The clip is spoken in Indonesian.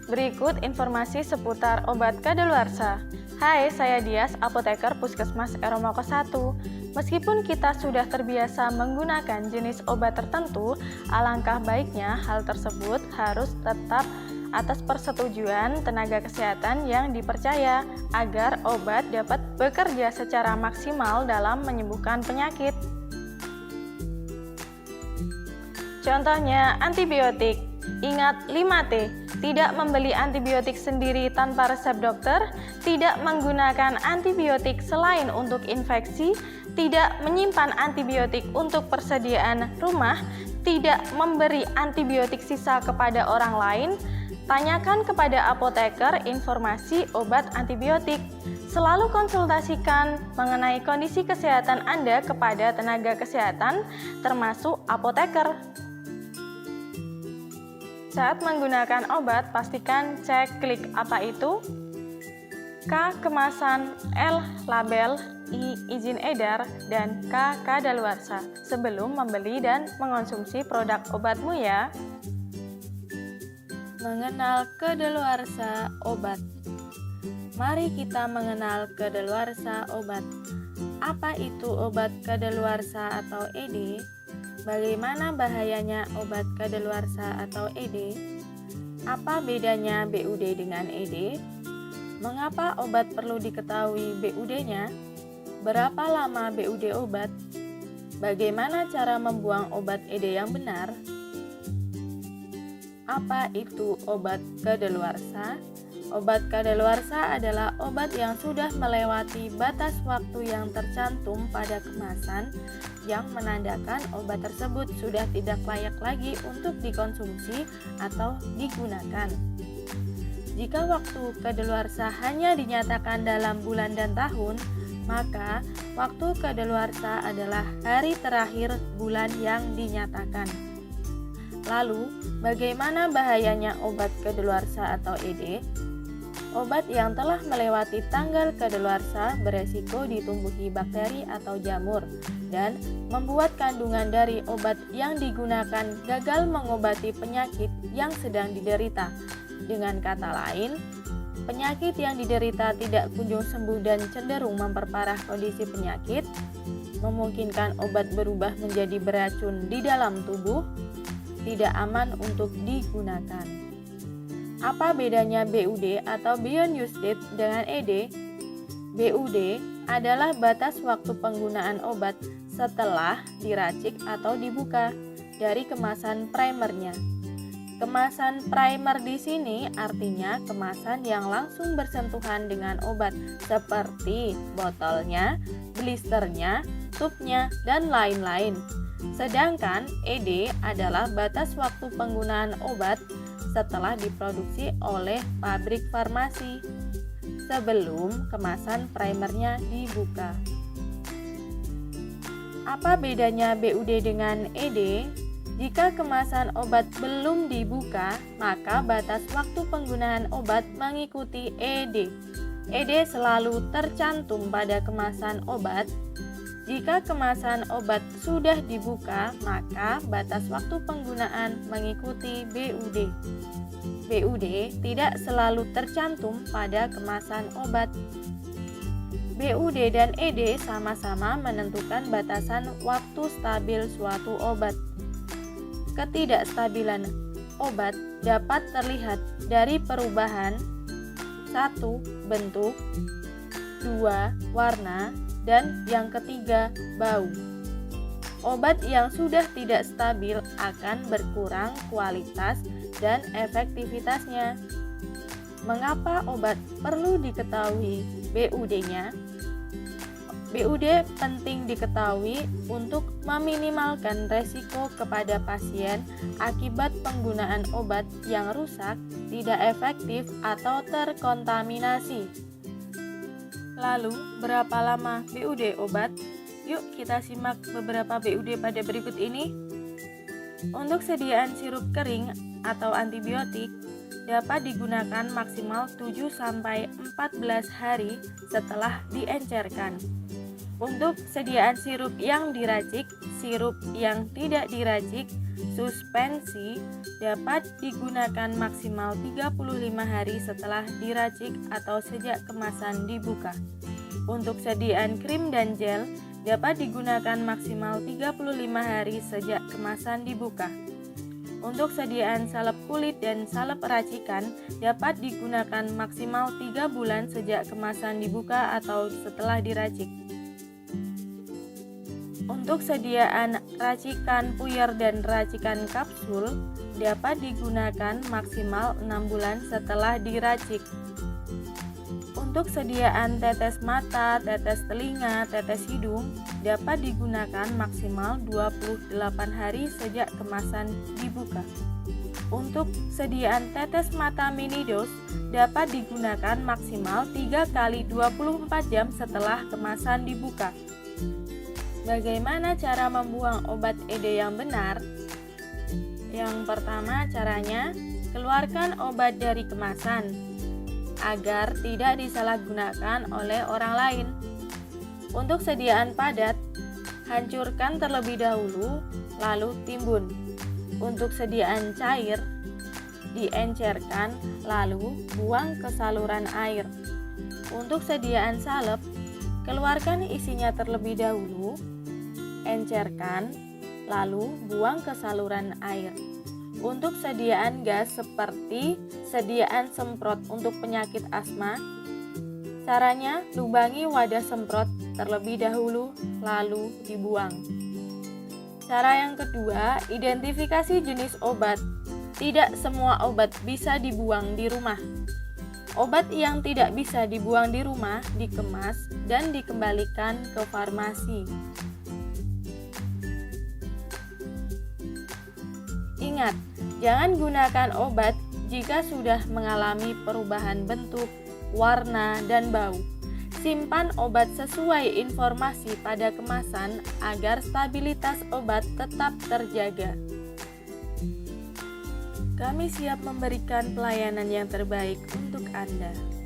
Berikut informasi seputar obat kadaluarsa. Hai, saya Dias, apoteker Puskesmas Eromoko 1. Meskipun kita sudah terbiasa menggunakan jenis obat tertentu, alangkah baiknya hal tersebut harus tetap atas persetujuan tenaga kesehatan yang dipercaya agar obat dapat bekerja secara maksimal dalam menyembuhkan penyakit. Contohnya antibiotik. Ingat 5T, tidak membeli antibiotik sendiri tanpa resep dokter, tidak menggunakan antibiotik selain untuk infeksi, tidak menyimpan antibiotik untuk persediaan rumah, tidak memberi antibiotik sisa kepada orang lain. Tanyakan kepada apoteker informasi obat antibiotik. Selalu konsultasikan mengenai kondisi kesehatan Anda kepada tenaga kesehatan, termasuk apoteker. Saat menggunakan obat, pastikan cek klik apa itu, K kemasan, L label, I izin edar, dan K kadaluarsa sebelum membeli dan mengonsumsi produk obatmu ya. Mengenal kadaluarsa obat. Mari kita mengenal kadaluarsa obat. Apa itu obat kadaluarsa atau ED? Bagaimana bahayanya obat kadaluarsa atau ED? Apa bedanya BUD dengan ED? Mengapa obat perlu diketahui BUD-nya? Berapa lama BUD obat? Bagaimana cara membuang obat ED yang benar? Apa itu obat kadaluarsa? Obat kadaluarsa adalah obat yang sudah melewati batas waktu yang tercantum pada kemasan yang menandakan obat tersebut sudah tidak layak lagi untuk dikonsumsi atau digunakan. Jika waktu kadaluarsa hanya dinyatakan dalam bulan dan tahun, maka waktu kadaluarsa adalah hari terakhir bulan yang dinyatakan. Lalu, bagaimana bahayanya obat kadaluarsa atau ED? Obat yang telah melewati tanggal kadaluarsa beresiko ditumbuhi bakteri atau jamur dan membuat kandungan dari obat yang digunakan gagal mengobati penyakit yang sedang diderita. Dengan kata lain, penyakit yang diderita tidak kunjung sembuh dan cenderung memperparah kondisi penyakit, memungkinkan obat berubah menjadi beracun di dalam tubuh, tidak aman untuk digunakan. Apa bedanya BUD atau Beyond Use Date dengan ED? BUD adalah batas waktu penggunaan obat setelah diracik atau dibuka dari kemasan primernya. Kemasan primer di sini artinya kemasan yang langsung bersentuhan dengan obat seperti botolnya, blisternya, tubnya, dan lain-lain. Sedangkan ED adalah batas waktu penggunaan obat setelah diproduksi oleh pabrik farmasi sebelum kemasan primernya dibuka. Apa bedanya BUD dengan ED? Jika kemasan obat belum dibuka, maka batas waktu penggunaan obat mengikuti ED. ED selalu tercantum pada kemasan obat. Jika kemasan obat sudah dibuka, maka batas waktu penggunaan mengikuti BUD. BUD tidak selalu tercantum pada kemasan obat. BUD dan ED sama-sama menentukan batasan waktu stabil suatu obat. Ketidakstabilan obat dapat terlihat dari perubahan 1. Bentuk, 2. Warna, dan yang ketiga, bau. Obat yang sudah tidak stabil akan berkurang kualitas dan efektivitasnya. Mengapa obat perlu diketahui BUD-nya? BUD penting diketahui untuk meminimalkan resiko kepada pasien akibat penggunaan obat yang rusak, tidak efektif, atau terkontaminasi. Lalu, berapa lama BUD obat? Yuk kita simak beberapa BUD pada berikut ini. Untuk sediaan sirup kering atau antibiotik dapat digunakan maksimal 7-14 hari setelah diencerkan. Untuk sediaan sirup yang diracik, sirup yang tidak diracik suspensi dapat digunakan maksimal 35 hari setelah diracik atau sejak kemasan dibuka. Untuk sediaan krim dan gel dapat digunakan maksimal 35 hari sejak kemasan dibuka. Untuk sediaan salep kulit dan salep racikan dapat digunakan maksimal 3 bulan sejak kemasan dibuka atau setelah diracik. Untuk sediaan racikan puyer dan racikan kapsul dapat digunakan maksimal 6 bulan setelah diracik. Untuk sediaan tetes mata, tetes telinga, tetes hidung dapat digunakan maksimal 28 hari sejak kemasan dibuka. Untuk sediaan tetes mata mini dose dapat digunakan maksimal 3 kali 24 jam setelah kemasan dibuka. Bagaimana cara membuang obat ED yang benar? Yang pertama caranya, keluarkan obat dari kemasan agar tidak disalahgunakan oleh orang lain. Untuk sediaan padat, hancurkan terlebih dahulu, lalu timbun. Untuk sediaan cair, diencerkan, lalu buang ke saluran air. Untuk sediaan salep, keluarkan isinya terlebih dahulu, encerkan, lalu buang ke saluran air. Untuk sediaan gas seperti sediaan semprot untuk penyakit asma, caranya lubangi wadah semprot terlebih dahulu, lalu dibuang. Cara yang kedua, identifikasi jenis obat. Tidak semua obat bisa dibuang di rumah. Obat yang tidak bisa dibuang di rumah dikemas dan dikembalikan ke farmasi. Ingat, jangan gunakan obat jika sudah mengalami perubahan bentuk, warna, dan bau. Simpan obat sesuai informasi pada kemasan agar stabilitas obat tetap terjaga. Kami siap memberikan pelayanan yang terbaik untuk Anda.